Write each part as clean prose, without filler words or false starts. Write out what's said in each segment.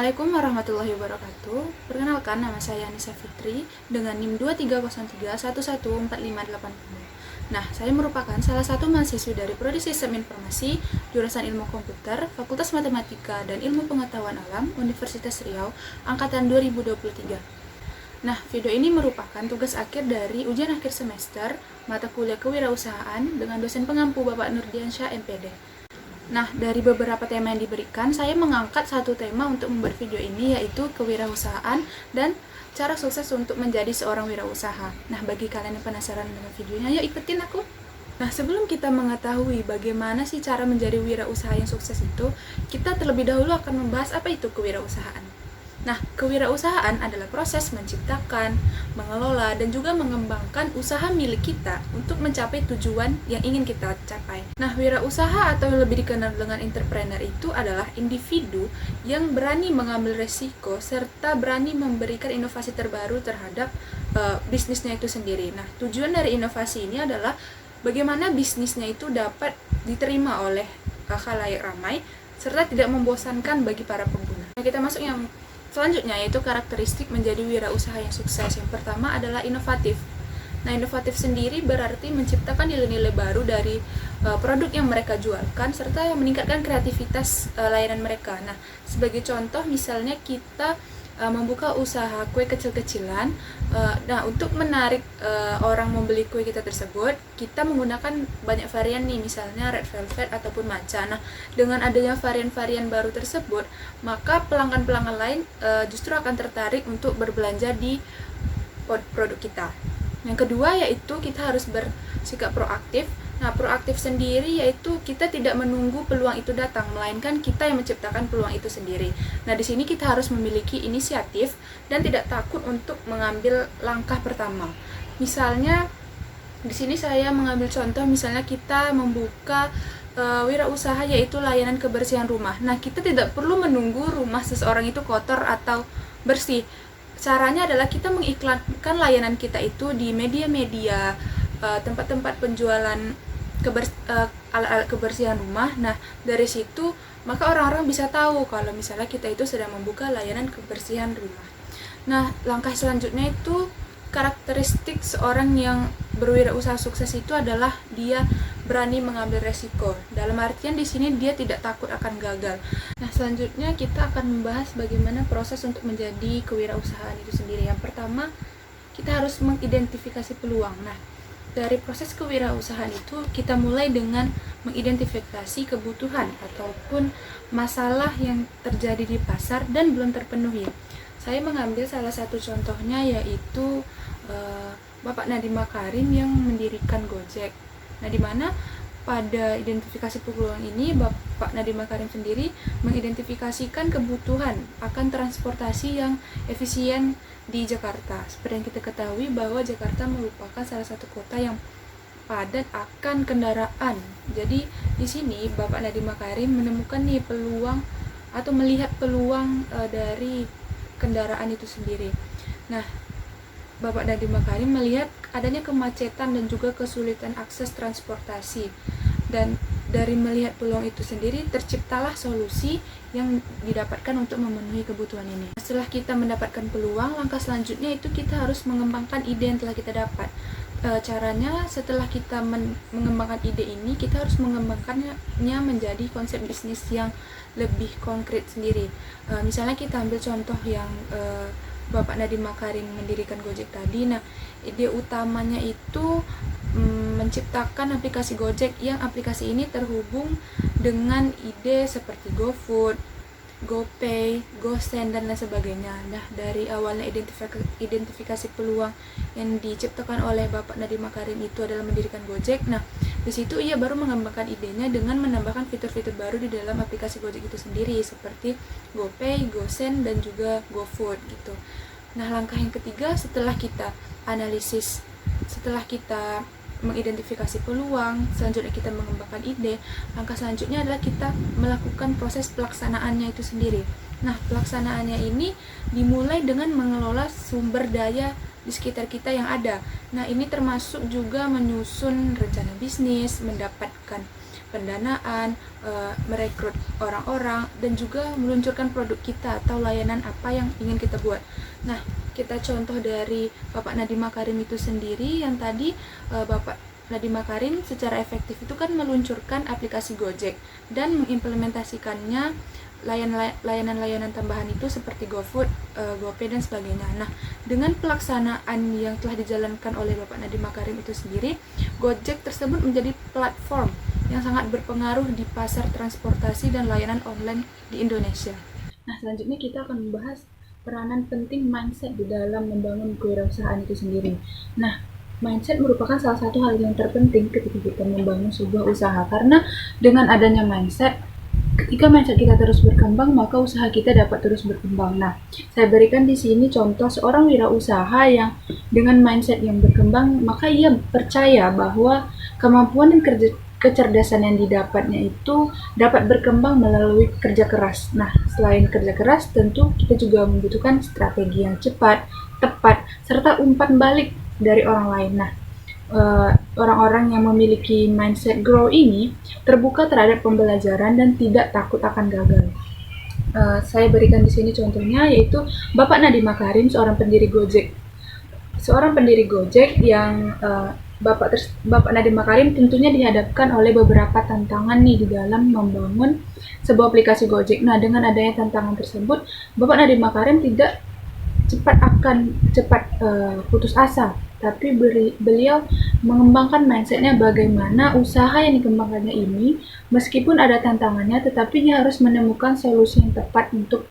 Assalamualaikum warahmatullahi wabarakatuh. Perkenalkan, nama saya Anissa Fitri dengan NIM 2303114580. Nah, saya merupakan salah satu mahasiswi dari Prodi Sistem Informasi, jurusan Ilmu Komputer, Fakultas Matematika dan Ilmu Pengetahuan Alam, Universitas Riau, angkatan 2023. Nah, video ini merupakan tugas akhir dari ujian akhir semester mata kuliah kewirausahaan dengan dosen pengampu Bapak Nurdiansyah MPD. Nah, dari beberapa tema yang diberikan, saya mengangkat satu tema untuk membuat video ini, yaitu kewirausahaan dan cara sukses untuk menjadi seorang wirausaha. Nah, bagi kalian yang penasaran dengan videonya, yuk ikutin aku. Nah, sebelum kita mengetahui bagaimana sih cara menjadi wirausaha yang sukses itu, kita terlebih dahulu akan membahas apa itu kewirausahaan. Nah, kewirausahaan adalah proses menciptakan, mengelola, dan juga mengembangkan usaha milik kita untuk mencapai tujuan yang ingin kita capai. Nah, wirausaha atau yang lebih dikenal dengan entrepreneur itu adalah individu yang berani mengambil resiko serta berani memberikan inovasi terbaru terhadap bisnisnya itu sendiri. Nah, tujuan dari inovasi ini adalah bagaimana bisnisnya itu dapat diterima oleh khalayak ramai serta tidak membosankan bagi para pengguna. Nah, kita masuk yang selanjutnya, yaitu karakteristik menjadi wirausaha yang sukses. Yang pertama adalah inovatif. Nah, inovatif sendiri berarti menciptakan nilai-nilai baru dari produk yang mereka jualkan serta meningkatkan kreativitas layanan mereka. Nah, sebagai contoh misalnya kita membuka usaha kue kecil-kecilan. Nah, untuk menarik orang membeli kue kita tersebut, kita menggunakan banyak varian nih, misalnya red velvet ataupun matcha. Nah, dengan adanya varian-varian baru tersebut, maka pelanggan-pelanggan lain justru akan tertarik untuk berbelanja di produk kita. Yang kedua yaitu kita harus bersikap proaktif. Nah, proaktif sendiri yaitu kita tidak menunggu peluang itu datang, melainkan kita yang menciptakan peluang itu sendiri. Nah, di sini kita harus memiliki inisiatif dan tidak takut untuk mengambil langkah pertama. Misalnya, di sini saya mengambil contoh, misalnya kita membuka wirausaha yaitu layanan kebersihan rumah. Nah, kita tidak perlu menunggu rumah seseorang itu kotor atau bersih. Caranya adalah kita mengiklankan layanan kita itu di media-media, tempat-tempat penjualan alat-alat kebersihan rumah. Nah, dari situ maka orang-orang bisa tahu kalau misalnya kita itu sedang membuka layanan kebersihan rumah. Nah, langkah selanjutnya itu karakteristik seorang yang berwirausaha sukses itu adalah dia berani mengambil resiko. Dalam artian di sini dia tidak takut akan gagal. Nah, selanjutnya kita akan membahas bagaimana proses untuk menjadi kewirausahaan itu sendiri. Yang pertama, kita harus mengidentifikasi peluang. Nah, dari proses kewirausahaan itu kita mulai dengan mengidentifikasi kebutuhan ataupun masalah yang terjadi di pasar dan belum terpenuhi. Saya mengambil salah satu contohnya, yaitu Bapak Nadiem Makarim yang mendirikan Gojek. Nah, di mana pada identifikasi peluang ini Bapak Nadiem Makarim sendiri mengidentifikasikan kebutuhan akan transportasi yang efisien di Jakarta. Seperti yang kita ketahui bahwa Jakarta merupakan salah satu kota yang padat akan kendaraan. Jadi di sini Bapak Nadiem Makarim menemukan nih peluang atau melihat peluang dari kendaraan itu sendiri. Nah, Bapak Nadiem Makarim melihat adanya kemacetan dan juga kesulitan akses transportasi. Dan dari melihat peluang itu sendiri, terciptalah solusi yang didapatkan untuk memenuhi kebutuhan ini. Setelah kita mendapatkan peluang, langkah selanjutnya itu kita harus mengembangkan ide yang telah kita dapat. Caranya setelah kita mengembangkan ide ini, kita harus mengembangkannya menjadi konsep bisnis yang lebih konkret sendiri. Misalnya kita ambil contoh yang Bapak Nadiem Makarim mendirikan Gojek tadi. Nah, ide utamanya itu menciptakan aplikasi Gojek yang aplikasi ini terhubung dengan ide seperti GoFood, GoPay, GoSend, dan lain sebagainya. Nah, dari awalnya identifikasi peluang yang diciptakan oleh Bapak Nadiem Makarim itu adalah mendirikan Gojek. Nah, di situ ia baru mengembangkan idenya dengan menambahkan fitur-fitur baru di dalam aplikasi Gojek itu sendiri, seperti GoPay, GoSend, dan juga GoFood gitu. Nah, langkah yang ketiga setelah kita analisis, setelah kita mengidentifikasi peluang, selanjutnya kita mengembangkan ide, langkah selanjutnya adalah kita melakukan proses pelaksanaannya itu sendiri. Nah, pelaksanaannya ini dimulai dengan mengelola sumber daya di sekitar kita yang ada. Nah, ini termasuk juga menyusun rencana bisnis, mendapatkan pendanaan, merekrut orang-orang, dan juga meluncurkan produk kita atau layanan apa yang ingin kita buat. Nah, kita contoh dari Bapak Nadiem Makarim itu sendiri, yang tadi Bapak Nadiem Makarim secara efektif itu kan meluncurkan aplikasi Gojek dan mengimplementasikannya layanan-layanan tambahan itu seperti GoFood, GoPay dan sebagainya. Nah, dengan pelaksanaan yang telah dijalankan oleh Bapak Nadiem Makarim itu sendiri, Gojek tersebut menjadi platform yang sangat berpengaruh di pasar transportasi dan layanan online di Indonesia. Nah, selanjutnya kita akan membahas peranan penting mindset di dalam membangun kewirausahaan itu sendiri. Nah, mindset merupakan salah satu hal yang terpenting ketika kita membangun sebuah usaha, karena dengan adanya mindset, ketika mindset kita terus berkembang, maka usaha kita dapat terus berkembang. Nah, saya berikan di sini contoh seorang wirausaha yang dengan mindset yang berkembang, maka ia percaya bahwa kemampuan dan kecerdasan yang didapatnya itu dapat berkembang melalui kerja keras. Nah, selain kerja keras, tentu kita juga membutuhkan strategi yang cepat, tepat, serta umpan balik dari orang lain. Nah, orang-orang yang memiliki mindset grow ini terbuka terhadap pembelajaran dan tidak takut akan gagal. Saya berikan di sini contohnya, yaitu Bapak Nadiem Makarim, seorang pendiri Gojek. Seorang pendiri Gojek yang Bapak Nadiem Makarim tentunya dihadapkan oleh beberapa tantangan nih di dalam membangun sebuah aplikasi Gojek. Nah, dengan adanya tantangan tersebut, Bapak Nadiem Makarim tidak cepat putus asa, tapi beliau mengembangkan mindsetnya bagaimana usaha yang dikembangkannya ini, meskipun ada tantangannya, tetapi dia harus menemukan solusi yang tepat untuk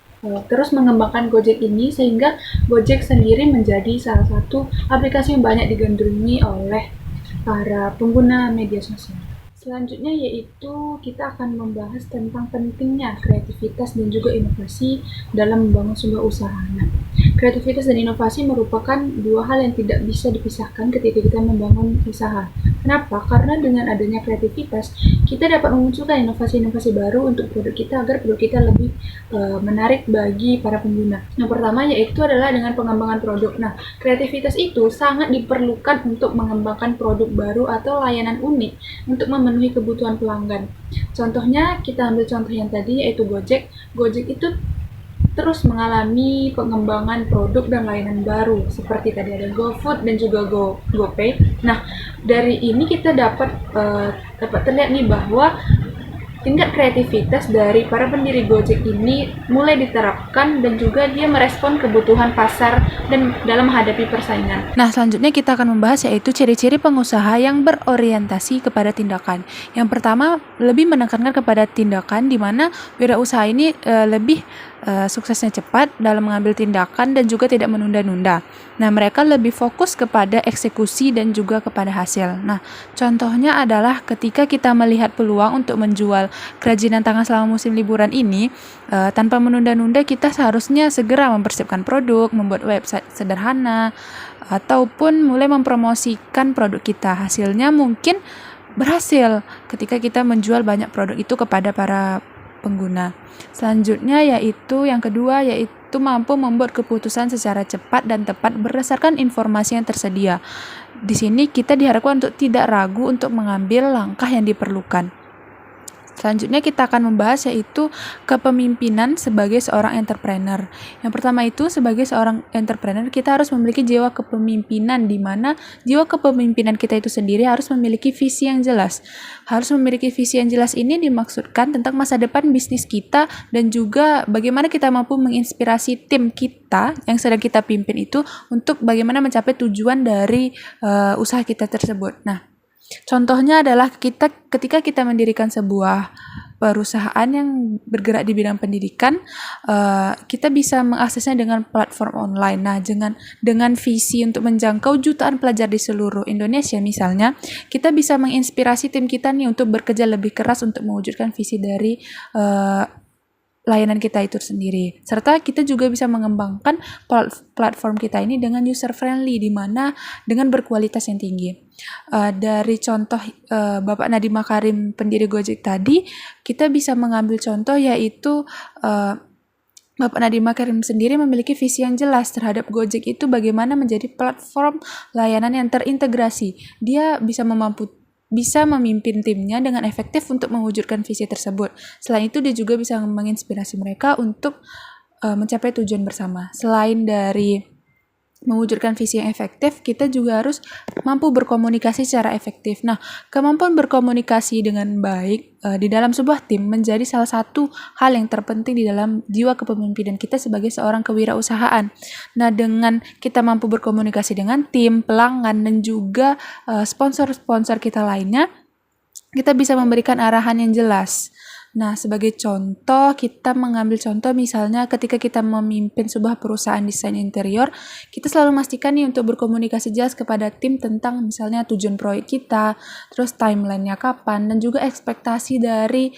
terus mengembangkan Gojek ini, sehingga Gojek sendiri menjadi salah satu aplikasi yang banyak digandrungi oleh para pengguna media sosial. Selanjutnya yaitu kita akan membahas tentang pentingnya kreativitas dan juga inovasi dalam membangun sebuah usaha. Nah, kreativitas dan inovasi merupakan dua hal yang tidak bisa dipisahkan ketika kita membangun usaha. Kenapa? Karena dengan adanya kreativitas, kita dapat memunculkan inovasi-inovasi baru untuk produk kita agar produk kita lebih menarik bagi para pengguna. Yang pertama yaitu adalah dengan pengembangan produk. Nah, kreativitas itu sangat diperlukan untuk mengembangkan produk baru atau layanan unik untuk memenuhi kebutuhan pelanggan. Contohnya, kita ambil contoh yang tadi yaitu Gojek. Gojek itu terus mengalami pengembangan produk dan layanan baru, seperti tadi ada GoFood dan juga GoPay. Nah, dari ini kita dapat terlihat nih bahwa tingkat kreativitas dari para pendiri Gojek ini mulai diterapkan dan juga dia merespon kebutuhan pasar dan dalam menghadapi persaingan. Nah, selanjutnya kita akan membahas yaitu ciri-ciri pengusaha yang berorientasi kepada tindakan. Yang pertama, lebih menekankan kepada tindakan, di mana wirausaha ini lebih suksesnya cepat dalam mengambil tindakan dan juga tidak menunda-nunda. Nah, mereka lebih fokus kepada eksekusi dan juga kepada hasil. Nah, contohnya adalah ketika kita melihat peluang untuk menjual kerajinan tangan selama musim liburan ini, tanpa menunda-nunda kita seharusnya segera mempersiapkan produk, membuat website sederhana, ataupun mulai mempromosikan produk kita. Hasilnya mungkin berhasil ketika kita menjual banyak produk itu kepada para pengguna. Selanjutnya yaitu yang kedua, yaitu mampu membuat keputusan secara cepat dan tepat berdasarkan informasi yang tersedia. Di sini kita diharapkan untuk tidak ragu untuk mengambil langkah yang diperlukan. Selanjutnya kita akan membahas yaitu kepemimpinan sebagai seorang entrepreneur. Yang pertama itu, sebagai seorang entrepreneur kita harus memiliki jiwa kepemimpinan, di mana jiwa kepemimpinan kita itu sendiri harus memiliki visi yang jelas. Harus memiliki visi yang jelas ini dimaksudkan tentang masa depan bisnis kita dan juga bagaimana kita mampu menginspirasi tim kita yang sedang kita pimpin itu untuk bagaimana mencapai tujuan dari usaha kita tersebut. Nah, contohnya adalah ketika kita mendirikan sebuah perusahaan yang bergerak di bidang pendidikan, kita bisa mengaksesnya dengan platform online. Nah, dengan visi untuk menjangkau jutaan pelajar di seluruh Indonesia misalnya, kita bisa menginspirasi tim kita nih untuk bekerja lebih keras untuk mewujudkan visi dari layanan kita itu sendiri. Serta kita juga bisa mengembangkan platform kita ini dengan user friendly, di mana dengan berkualitas yang tinggi. Dari contoh Bapak Nadiem Makarim pendiri Gojek tadi, kita bisa mengambil contoh yaitu Bapak Nadiem Makarim sendiri memiliki visi yang jelas terhadap Gojek itu bagaimana menjadi platform layanan yang terintegrasi. Dia bisa bisa memimpin timnya dengan efektif untuk mewujudkan visi tersebut. Selain itu, dia juga bisa menginspirasi mereka untuk mencapai tujuan bersama. Selain dari mewujudkan visi yang efektif, kita juga harus mampu berkomunikasi secara efektif. Nah, kemampuan berkomunikasi dengan baik di dalam sebuah tim menjadi salah satu hal yang terpenting di dalam jiwa kepemimpinan kita sebagai seorang kewirausahaan. Nah, dengan kita mampu berkomunikasi dengan tim, pelanggan, dan juga sponsor-sponsor kita lainnya, kita bisa memberikan arahan yang jelas. Nah, sebagai contoh, kita mengambil contoh misalnya ketika kita memimpin sebuah perusahaan desain interior, kita selalu memastikan nih untuk berkomunikasi jelas kepada tim tentang misalnya tujuan proyek kita, terus timeline-nya kapan, dan juga ekspektasi dari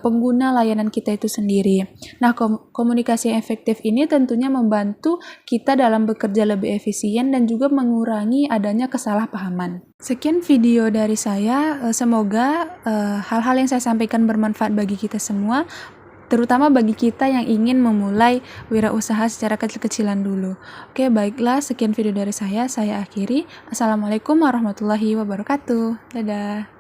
pengguna layanan kita itu sendiri. Nah, komunikasi yang efektif ini tentunya membantu kita dalam bekerja lebih efisien dan juga mengurangi adanya kesalahpahaman. Sekian video dari saya, semoga hal-hal yang saya sampaikan bermanfaat bagi kita semua, terutama bagi kita yang ingin memulai wirausaha secara kecil-kecilan dulu. Oke, baiklah, sekian video dari saya akhiri. Assalamualaikum warahmatullahi wabarakatuh. Dadah.